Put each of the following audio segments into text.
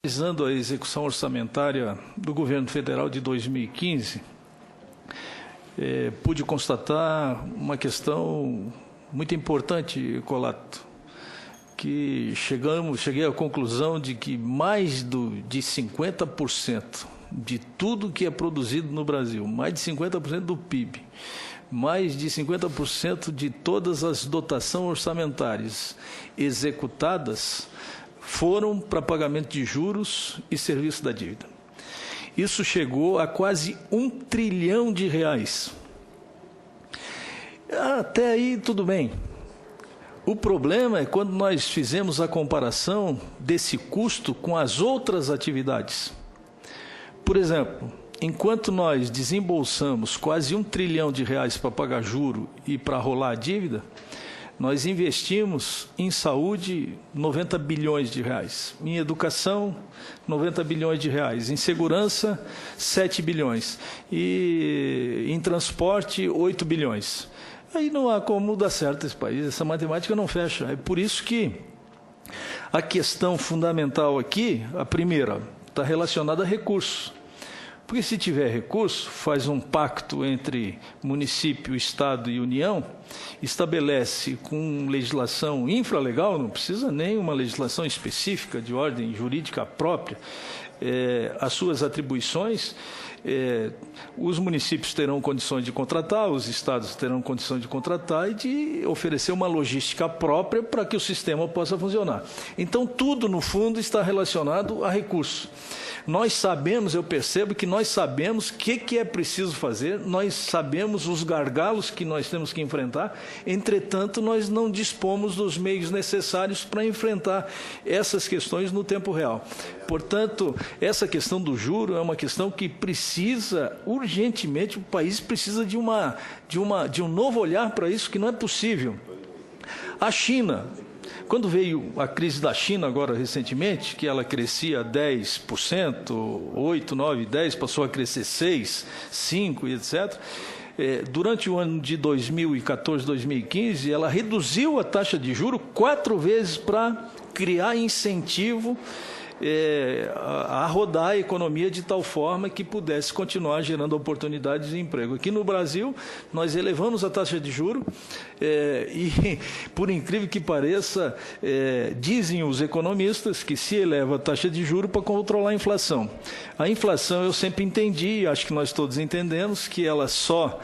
Analisando a execução orçamentária do governo federal de 2015, pude constatar uma questão muito importante, Colato, que cheguei à conclusão de que mais de 50% de tudo que é produzido no Brasil, mais de 50% do PIB, mais de 50% de todas as dotações orçamentárias executadas foram para pagamento de juros e serviço da dívida. Isso chegou a quase R$1 trilhão. Até aí tudo bem. O problema é quando nós fizemos a comparação desse custo com as outras atividades. Por exemplo, enquanto nós desembolsamos quase R$1 trilhão para pagar juro e para rolar a dívida, nós investimos em saúde R$90 bilhões, em educação R$90 bilhões, em segurança R$7 bilhões e em transporte R$8 bilhões. Aí não há como dar certo esse país, essa matemática não fecha. É por isso que a questão fundamental aqui, a primeira, está relacionada a recursos. Porque se tiver recurso, faz um pacto entre município, Estado e União, estabelece com legislação infralegal, não precisa nem uma legislação específica de ordem jurídica própria, as suas atribuições, os municípios terão condições de contratar, os estados terão condições de contratar e de oferecer uma logística própria para que o sistema possa funcionar. Então, tudo, no fundo, está relacionado a recursos. Nós sabemos, eu percebo que nós sabemos o que é preciso fazer, nós sabemos os gargalos que nós temos que enfrentar, entretanto, nós não dispomos dos meios necessários para enfrentar essas questões no tempo real. Portanto, essa questão do juro é uma questão que precisa, urgentemente, o país precisa de um novo olhar para isso, que não é possível. A China, quando veio a crise da China agora recentemente, que ela crescia 10%, 8, 9, 10, passou a crescer 6, 5 e etc., durante o ano de 2014, 2015, ela reduziu a taxa de juros 4 vezes para criar incentivo a rodar a economia de tal forma que pudesse continuar gerando oportunidades de emprego. Aqui no Brasil, nós elevamos a taxa de juros e, por incrível que pareça, dizem os economistas que se eleva a taxa de juros para controlar a inflação. A inflação, eu sempre entendi, acho que nós todos entendemos, que ela só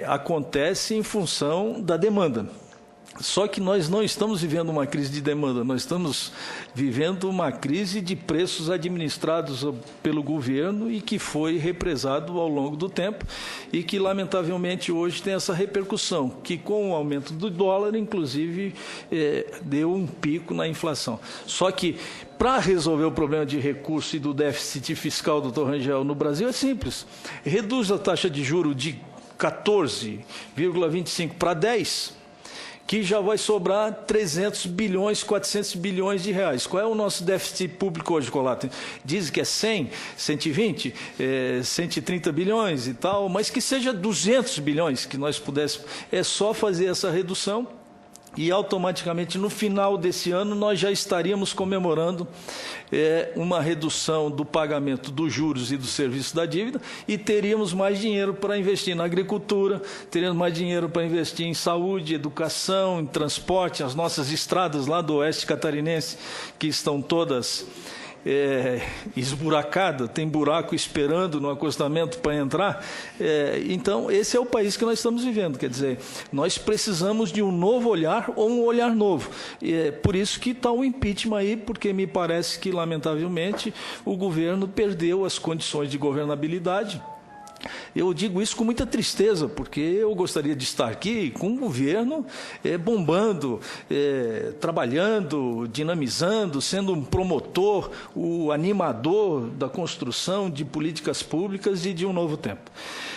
acontece em função da demanda. Só que nós não estamos vivendo uma crise de demanda, nós estamos vivendo uma crise de preços administrados pelo governo e que foi represado ao longo do tempo e que, lamentavelmente, hoje tem essa repercussão, que com o aumento do dólar, inclusive, deu um pico na inflação. Só que, para resolver o problema de recurso e do déficit fiscal, doutor Rangel, no Brasil é simples. Reduz a taxa de juros de 14,25 para 10%, que já vai sobrar 300 bilhões, 400 bilhões de reais. Qual é o nosso déficit público hoje, Colato? Dizem que é 100, 120, 130 bilhões e tal, mas que seja 200 bilhões que nós pudéssemos. É só fazer essa redução e automaticamente no final desse ano nós já estaríamos comemorando uma redução do pagamento dos juros e do serviço da dívida e teríamos mais dinheiro para investir na agricultura, teríamos mais dinheiro para investir em saúde, educação, em transporte, as nossas estradas lá do oeste catarinense que estão todas esburacada, tem buraco esperando no acostamento para entrar. Então, esse é o país que nós estamos vivendo. Quer dizer, nós precisamos de um novo olhar ou um olhar novo. Por isso que está o impeachment aí, porque me parece que, lamentavelmente, o governo perdeu as condições de governabilidade. Eu digo isso com muita tristeza, porque eu gostaria de estar aqui com o governo bombando, trabalhando, dinamizando, sendo um promotor, o animador da construção de políticas públicas e de um novo tempo.